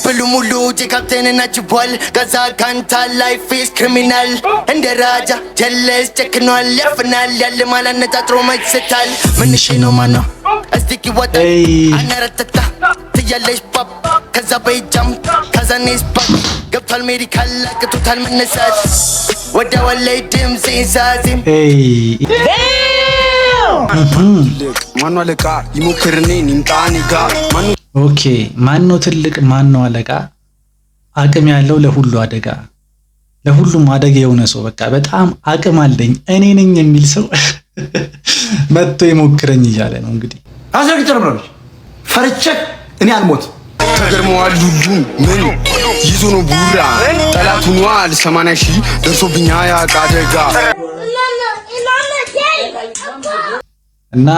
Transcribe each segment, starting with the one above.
people ሙሉ ጀካፕቴንና ጅቧል ጋዛ ካንታ ላይፍ ኢዝ ክሪሚናል እንደ ራጃ ጀለስ ጨክኗል ያፍናል ያለ ማላነጣጥሮ መይስታል ምንሽ ነው ማነው እስቲኪ ወጣ አናረተታ ትያለሽ ፓፕ ከዛ በይጃም ከዛኔስ ፓፕ ገብቷል ሜዲካል አቅቶታል መነሳት ወደ ወላይ ድምጽ ይዛዚም ማን ነው አለቃ ይሞክርኔ ንምጣኒ ጋር ኦኬ ማን ነው ትልቅ ማን ነው አለቃ አቅም ያለው ለሁሉ አደጋ ለሁሉም አደጋ የሆነ ሰው በቃ በጣም አቅም አለኝ እኔ ነኝ የሚል ሰው መጥቶ ይሞክረኝ እያለ ነው እንግዲህ አዘግተር ነው ፈርቼ እኔ አልሞት ተገርመዋል ሁሉ ምን ይዞ ነው ቡራ ጠላቱ ነው 80 ሺህ ደርሶብኛ ያቃደጋ እና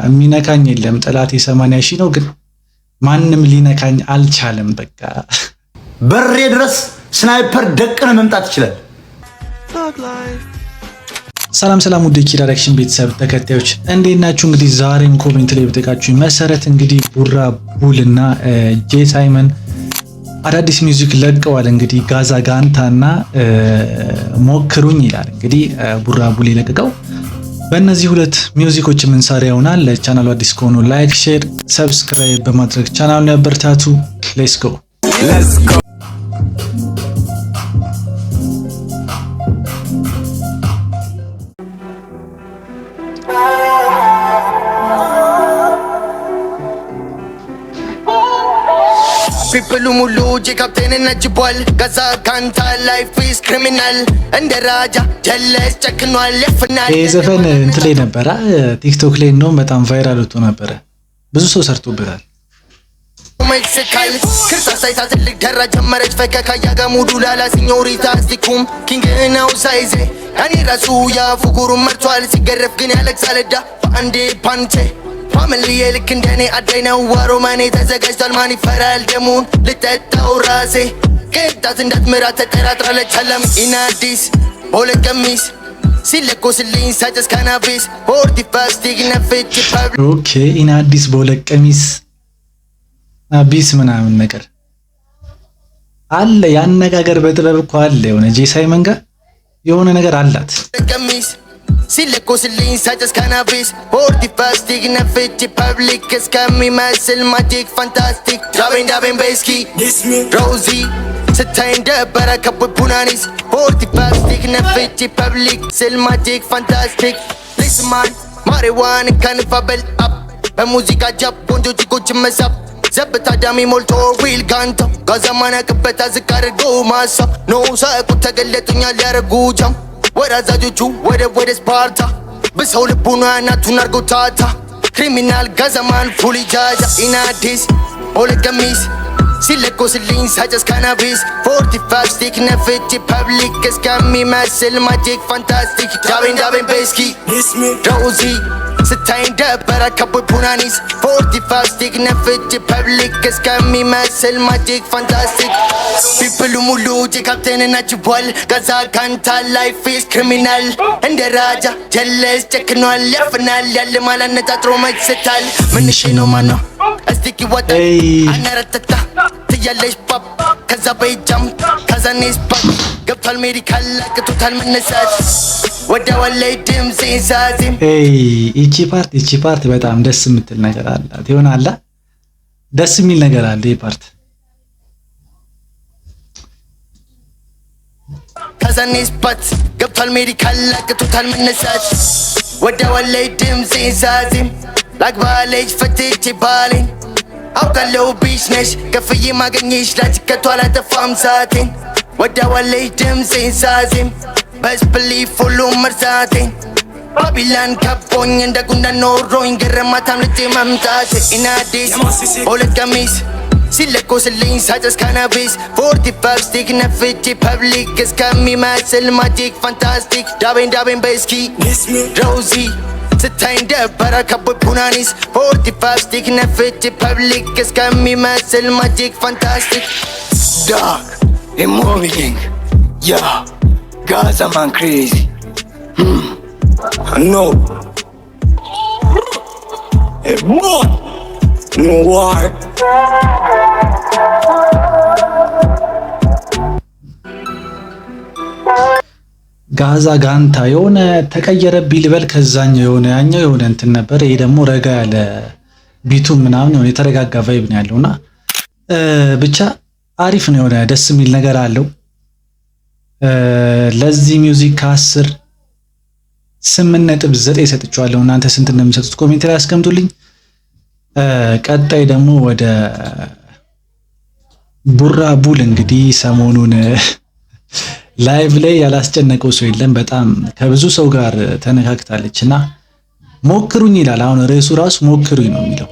የሚነካኝ የለም ጠላቴ 80 ሺህ ነው ግን ማንንም ሊነካኝ አልቻለም በቃ በሬ ድረስ ስናይፐር ደቅነ መምጣት ይችላል። ሰላም ሰላም ውድ ኪራ ዳይሬክሽን ቤተሰብ ተከታዮች እንዴት ናችሁ? እንግዲህ ዛሬም ኮሜንት ላይ በተቃችሁ መሰረት እንግዲህ ቡራ ቡልና ጄ ሳይመን አዳዲስ ሚውዚክ ለቀዋል። እንግዲህ ጋዛ ጋንታና ሞክሩኝ ይላል። እንግዲህ ቡራ ቡል የለቀቀው በእነዚህ ሁለት ሚውዚኮች የምንሰራ ይሆናል። ለቻናሉ አዲስ ከሆኑ ላይክ፣ ሼር፣ ሰብስክራይብ በማድረግ ቻናሉን ያበርታቱ። ሌትስ ጎ people ሙሉ ጀካፕቴንና ጅቧል ጋዛ ካንታ ላይፍ ኢዝ ክሪሚናል እንደ ራጃ ጀለስ ጨክኗል ያፍናል ይሄ ዘፈን እንትን ላይ ነበረ ቲክቶክ ላይ ነው በጣም ቫይራል ወጥቶ ነበረ ብዙ ሰው ሰርቶበታል ሜክሲካል ክርስቶስ ትልቅ ደራ ጀመረች ፈከካ ያጋሙዱ ላላ ሲኞሪታ ስቲኩም ኪንግ ነው ሳይዜ እኔ ራሱ ያፉጉሩ መርቷል ሲገረፍ ግን ያለቅሳለዳ በአንዴ ፓንቼ ፋሚሊ ልክ እንደኔ አዳይ ነው ዋሮማኔ ተዘጋጅቷል ማን ይፈራል ደሙን ልጠጣው ራሴ ቅጣት እንዳትምራ ተጠራጥራለች አለም ኢናዲስ ቦለቀሚስ ሲለኮስልኝ ሳጨስ ካናቢስ ሆርቲ ፋስቲግ ነፍጭ ፓብ ኦኬ ኢናዲስ ቦለቀሚስ አቢስ ምናምን ነገር አለ ያነጋገር በጥበብ እኮ አለ የሆነ ጄ ሳይመን ጋር የሆነ ነገር አላት ቀሚስ ሲለኮስልኝ ሳጨስ ካናቢስ ሆርቲ ፋስቲግ ነፍጭ ፐብሊክ እስከሚመስል ማጂክ ፋንታስቲክ ዳቤን በስኪ ሮዚ ስታይ እንደበረ ከቦይ ቡናኒስ ሆርቲ ፋስቲግ ነፍጭ ፐብሊክ ስል ማጂክ ፋንታስቲክ ሊስማን ማሪዋን ከንፋበል አፕ በሙዚቃ ጃብ ቆንጆ ቺኮች መሳብ ዘብታ ዳሚ ሞልቶ ዊል ጋንቶ ጋዛማና ቅበታ ዝቃርጎ ማሳ ኖ ሳቁ ተገለጡኛል ያረጉ ጃም ወራዛጆቹ ወደ ስፓርታ በሰው ልቡና እናቱን አርጎታታ ክሪሚናል ጋዛማን ፉሊ ጃጃ ኢናዲስ ቦለቀሚስ ሲለኮስልኝ ሳጨስ ካናቢስ ሆርቲ ፋስቲክ ነፍጭ ፐብሊክ እስከሚመስል ማጂክ ፋንታስቲክ ዳቤን በስኪ ሮዚ ስታይ እንደበረ ከቦይ ቡናኒስ ሆርቲ ፋስቲክ ነፍጭ ፐብሊክ እስከሚመስል ማጂክ ፋንታስቲክ people ሙሉ ጀካፕቴንና ጅቧል ጋዛ ካንታ ላይፍ ኢዝ ክሪሚናል እንደ ራጃ ጀለስ ጨክኗል ያፍናል ያለ ማላነጣጥሮ መይስታል ምንሽ ነው ማነው እስቲኪ ወጣ አናረተታ ትያለሽ ፓፕ ከዛ በይጃም ከዛኔስ ፓፕ ገብቷል ሜዲካል አቅቶታል መነሳት ወደ ወላይ ድምጽ ይዛዚም እቺ ፓርት በጣም ደስ የምትል ነገር አላት ይሆናል ደስ የሚል ነገር አለ ይሄ ፓርት ከዛኔስ ፓት ገብቷል ሜዲካል አቅቶታል መነሳት ወደ ወላይ ድምጽ ይዛዚም ላግባለች ፈትቼ ባሌን አውቃለሁ ቢዝነስ ከፍዬ ማገኘሽ ላትከቷ አላጠፋም ሰዓቴን ወደ ወላይ ድምጽ ይዛዚም በስፕሊፍ ሁሉም መርሳቴን ባቢላን ከቦኝ እንደ ጉንዳን ኖሮኝ ገረማታም ልጄ መምጣት ኢናዲስ ቦለቀሚስ ሲለኮስልኝ ሳጨስ ካናቢስ ሆርቲ ፋስቲክ ነፍጭ ፐብሊክ እስከሚመስል ማጂክ ፋንታስቲክ ዳቤን በስኪ ሮዚ ስታይ እንደበረ ከቦይ ቡናኒስ ሆርቲ ፋስቲክ ነፍጭ ፐብሊክ እስከሚመስል ማጂክ ፋንታስቲክ ዳግ ኢሞቢሊንግ ያ ጋዛማን ክሬዚ ኖ ኖ ዋር ጋዛ ጋንታ የሆነ ተቀየረብኝ ልበል። ከዛኛው የሆነ ያኛው የሆነ እንትን ነበር። ይሄ ደግሞ ረጋ ያለ ቢቱ ምናምን የሆነ የተረጋጋ ቫይብ ነው ያለውና ብቻ አሪፍ ነው። የሆነ ደስ የሚል ነገር አለው። ለዚህ ሚውዚክ ከ10 8.9 ሰጥቻለሁ። እናንተ ስንት እንደምሰጡት ኮሜንት ላይ አስቀምጡልኝ። ቀጣይ ደግሞ ወደ ቡራ ቡል እንግዲህ ሰሞኑን ላይቭ ላይ ያላስጨነቀው ሰው የለም። በጣም ከብዙ ሰው ጋር ተነካክታለችና ሞክሩኝ ይላል። አሁን ርዕሱ ራሱ ሞክሩኝ ነው የሚለው።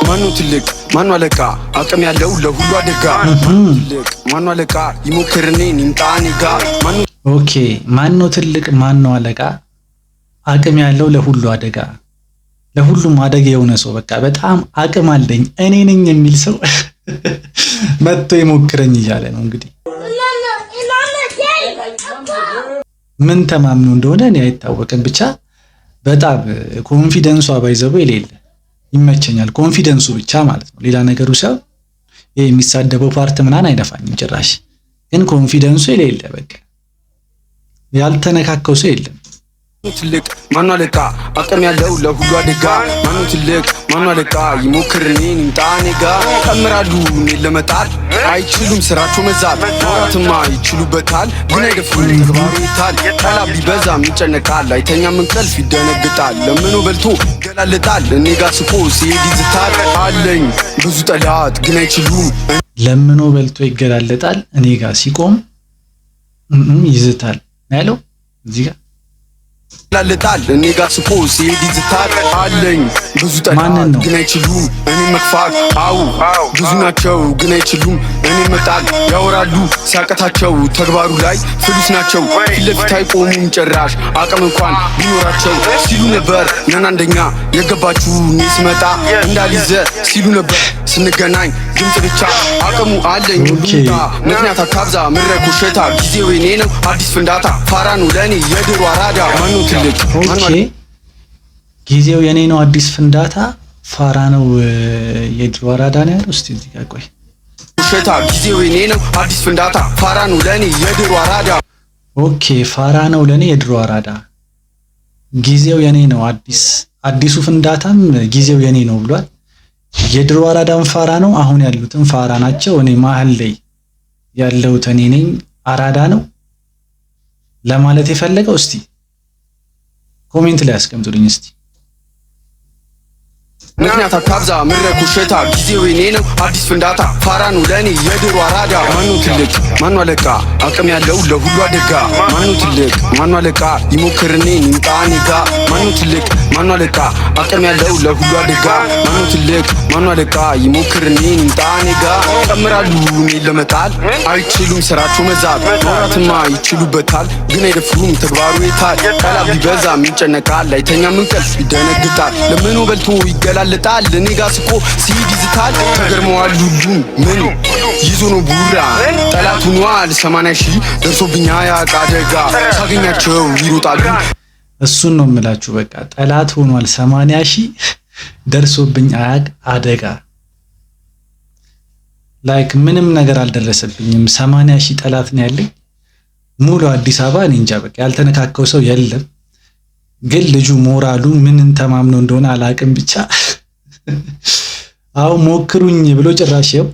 ማኑ ትልቅ ማኑ አለቃ አቅም ያለው ለሁሉ አደጋ ትልቅ ማኑ አለቃ ይሞክርኔ ንምጣኔ ጋ ኦኬ ማኑ ትልቅ ማኑ አለቃ አቅም ያለው ለሁሉ አደጋ ለሁሉም አደጋ የሆነ ሰው በቃ በጣም አቅም አለኝ እኔ ነኝ የሚል ሰው መጥቶ ይሞክረኝ እያለ ነው እንግዲህ። ምን ተማምኑ እንደሆነ እኔ አይታወቅም። ብቻ በጣም ኮንፊደንሱ አባይዘው የሌለ ይመቸኛል። ኮንፊደንሱ ብቻ ማለት ነው። ሌላ ነገሩ ሰው ይሄ የሚሳደበው ፓርት ምናን አይነፋኝም ጭራሽ። ግን ኮንፊደንሱ የሌለ በቃ ያልተነካከው ሰው የለም። ትልቅ ማኑ አለቃ አቅም ያለው ለሁሉ አደጋ ማኑ ትልቅ ማኑ አለቃ ይሞክርኔ ንምጣኔ ጋ ተምራሉ እኔን ለመጣል አይችሉም ስራቸው መዛት ማውራትማ ይችሉበታል ግን አይደፍሩም ተግባሩታል ጠላት ቢበዛም ይጨነቃል አይተኛም እንቅልፍ ይደነግጣል ለምኖ በልቶ ይገላልጣል እኔ ጋር ስቆ ሲሄድ ይዝታል አለኝ ብዙ ጠላት ግን አይችሉም ለምኖ በልቶ ይገላልጣል እኔ ጋር ሲቆም ይዝታል ያለው እዚህ ጋር ላልጣል እኔ ጋር ስቆ ሲሄድ ይዝታል አለኝ ብዙ ጠላት ግን አይችሉም እኔ መክፋት አው ብዙ ናቸው ግን አይችሉም እኔ መጣል ያወራሉ ሲያቀታቸው ተግባሩ ላይ ፍሉስ ናቸው ፊት ለፊት አይቆሙም ጭራሽ አቅም እንኳን ቢኖራቸው ሲሉ ነበር ነን አንደኛ የገባችሁ እኔ ስመጣ እንዳልይዘ ሲሉ ነበር ስንገናኝ ድምጽ ብቻ አቅሙ አለኝ ሁሉታ ምክንያት አታብዛ ምረኩ ሸታ ጊዜው የኔ ነው አዲስ ፍንዳታ ፋራ ነው ለኔ የድሮ አራዳ ማኑ ትልቅ ኦኬ ጊዜው የኔ ነው አዲስ ፍንዳታ ፋራ ነው የድሮ አራዳ ነው ያለው። እስቲ እዚህ ጋር ቆይ ሸታ ጊዜው የኔ ነው አዲስ ፍንዳታ ፋራ ነው ለኔ የድሮ አራዳ ኦኬ ፋራ ነው ለኔ የድሮ አራዳ ጊዜው የኔ ነው አዲሱ ፍንዳታም ጊዜው የኔ ነው ብሏል። የድሮ አራዳም ፋራ ነው አሁን ያሉትም ፋራ ናቸው። እኔ መሀል ላይ ያለሁት እኔ ነኝ አራዳ ነው ለማለት የፈለገው። እስቲ ኮሜንት ላይ አስቀምጡልኝ እስቲ። ምክንያት አታብዛ ምረኩ ሸታ ጊዜው የኔ ነው አዲስ ፍንዳታ ፋራ ነው ለኔ የድሮ አራዳ ማኑ ትልቅ ማኑ አለቃ አቅም ያለው ለሁሉ አደጋ ማኑ ትልቅ ማኑ አለቃ ይሞክርኔ ንምጣኔ ጋ ማኑ ትልቅ ማኑ አለቃ አቅም ያለው ለሁሉ አደጋ ማኑ ትልቅ ማኑ አለቃ ይሞክርኔ ንምጣኔ ጋ ተምራሉ እኔን ለመጣል አይችሉም ስራቸው መዛት ማውራትማ ይችሉበታል ግን አይደፍሩም ተግባሩ የታል ጠላት ቢበዛም ይጨነቃል አይተኛም እንቅልፍ ይደነግጣል ለምኖ በልቶ ይገላል ለጣል እኔ ጋር ስቆ ሲሄድ ይዝታል ተገርመዋል ሁሉም ምን ይዞ ነው ቡራ ጠላት ሆኗል 80 ሺህ ደርሶብኛ ያቃ አደጋ ሳገኛቸው ይሮጣሉ። እሱን ነው የምላችሁ በቃ ጠላት ሆኗል 80 ሺህ ደርሶብኝ አያቅ አደጋ ላይክ ምንም ነገር አልደረሰብኝም 80 ሺህ ጠላት ነው ያለኝ ሙሉ አዲስ አበባ እኔ እንጃ በቃ ያልተነካከው ሰው የለም። ግን ልጁ ሞራሉ ምንን ተማምኖ እንደሆነ አላቅም ብቻ አው ሞክሩኝ ብሎ ጭራሽው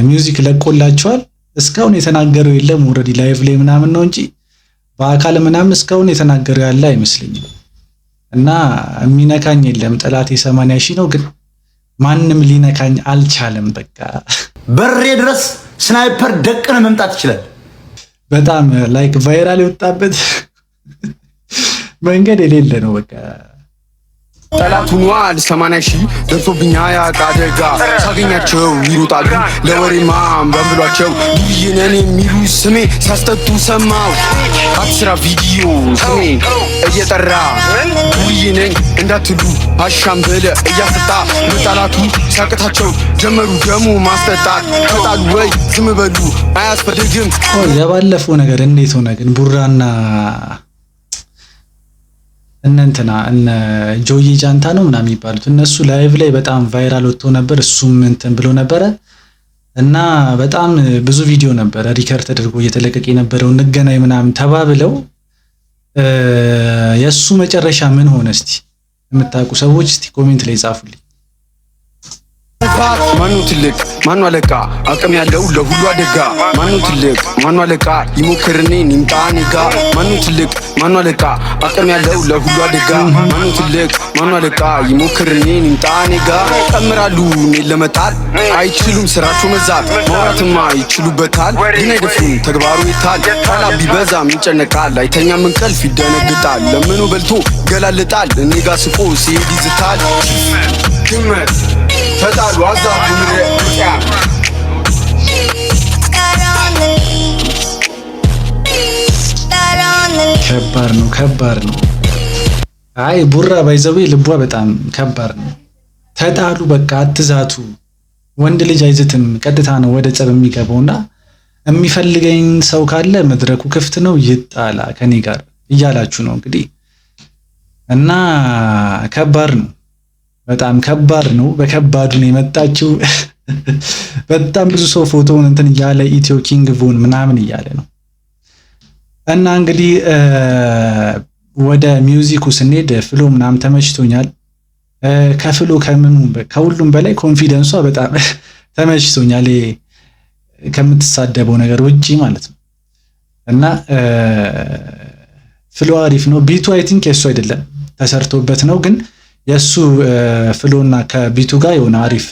ሚውዚክ ለቆላቸዋል። እስካሁን የተናገረው የለም ኦሬዲ ላይቭ ላይ ምናምን ነው እንጂ በአካል ምናምን እስካሁን የተናገረው ያለ አይመስልኝም። እና የሚነካኝ የለም ጠላቴ 80 ሺህ ነው ግን ማንም ሊነካኝ አልቻለም። በቃ በሬ ድረስ ስናይፐር ደቅነ መምጣት ይችላል። በጣም ላይክ ቫይራል የወጣበት መንገድ የሌለ ነው በቃ ጠላት ሆኗል 80 ሺህ ደርሶብኛ ያቃ አደጋ ሳገኛቸው ይሮጣሉ ለወሬማ በንብሏቸው ይየነን የሚሉ ስሜ ሲያስጠጡ ሰማው አትስራ ቪዲዮ ስሜ እየጠራ ይየነን እንዳትሉ አሻም በለ እያስጠጣ ለጠላቱ ሲያቅታቸው ጀመሩ ደሞ ማስጠጣት ከጣሉ ወይ ዝም በሉ አያስፈልግም። የባለፈው ነገር እንዴት ሆነ ግን ቡራና እነ ጆዬ ጃንታ ነው ምናምን የሚባሉት እነሱ ላይቭ ላይ በጣም ቫይራል ወጥቶ ነበር። እሱም እንትን ብሎ ነበረ እና በጣም ብዙ ቪዲዮ ነበረ ሪከርድ ተደርጎ እየተለቀቀ የነበረው እንገናኝ ምናምን ተባብለው የሱ መጨረሻ ምን ሆነ? እስቲ የምታውቁ ሰዎች እስቲ ኮሜንት ላይ ጻፉልኝ። ማኑ ትልቅ ማኑ አለቃ አቅም ያለው ለሁሉ አደጋ ማኑ ትልቅ ማኑ አለቃ ይሞክርኔ ይምጣ ኔጋ ማኑ ትልቅ ማኑ አለቃ አቅም ያለው ለሁሉ አደጋ ማኑ ትልቅ ማኑ አለቃ ይሞክርኔ ይምጣ ኔጋ ቀምራሉ እኔን ለመጣል አይችሉም ስራቸው መዛት ማውራትማ ይችሉበታል ግን አይደፍሩም ተግባሩ ይታል ቃላ ቢበዛም ይጨነቃል አይተኛም እንቅልፍ ይደነግጣል ለምኑ በልቶ ገላልጣል እኔ ጋ ስቆ ሲሄድ ይዝታል ግመት ተጣሉ አዛቡ ምረቂያ ከባድ ነው። አይ ቡራ ባይዘው ልቧ በጣም ከባድ ነው። ተጣሉ በቃ አትዛቱ። ወንድ ልጅ አይዝትም፣ ቀጥታ ነው ወደ ጸብ የሚገባውና የሚፈልገኝ ሰው ካለ መድረኩ ክፍት ነው ይጣላ ከኔ ጋር እያላችሁ ነው እንግዲህ እና ከባድ ነው። በጣም ከባድ ነው። በከባዱ ነው የመጣችው። በጣም ብዙ ሰው ፎቶውን እንትን እያለ ኢትዮ ኪንግ ቮን ምናምን እያለ ነው። እና እንግዲህ ወደ ሚውዚኩ ስንሄድ ፍሎ ምናምን ተመችቶኛል። ከፍሎ ከሁሉም በላይ ኮንፊደንሷ በጣም ተመችቶኛል። ከምትሳደበው ነገር ውጪ ማለት ነው። እና ፍሎ አሪፍ ነው። ቢቱ አይ ቲንክ የሱ አይደለም ተሰርቶበት ነው ግን የሱ ፍሎና ከቢቱ ጋር የሆነ አሪፍ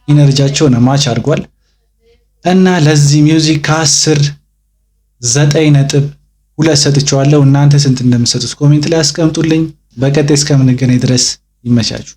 ኢነርጂያቸው ነው ማች አድርጓል። እና ለዚህ ሚውዚክ ከ10 9.2 ሰጥቼዋለሁ። እናንተ ስንት እንደምትሰጡት ኮሜንት ላይ አስቀምጡልኝ። በቀጣይ እስከምንገናኝ ድረስ ይመቻችሁ።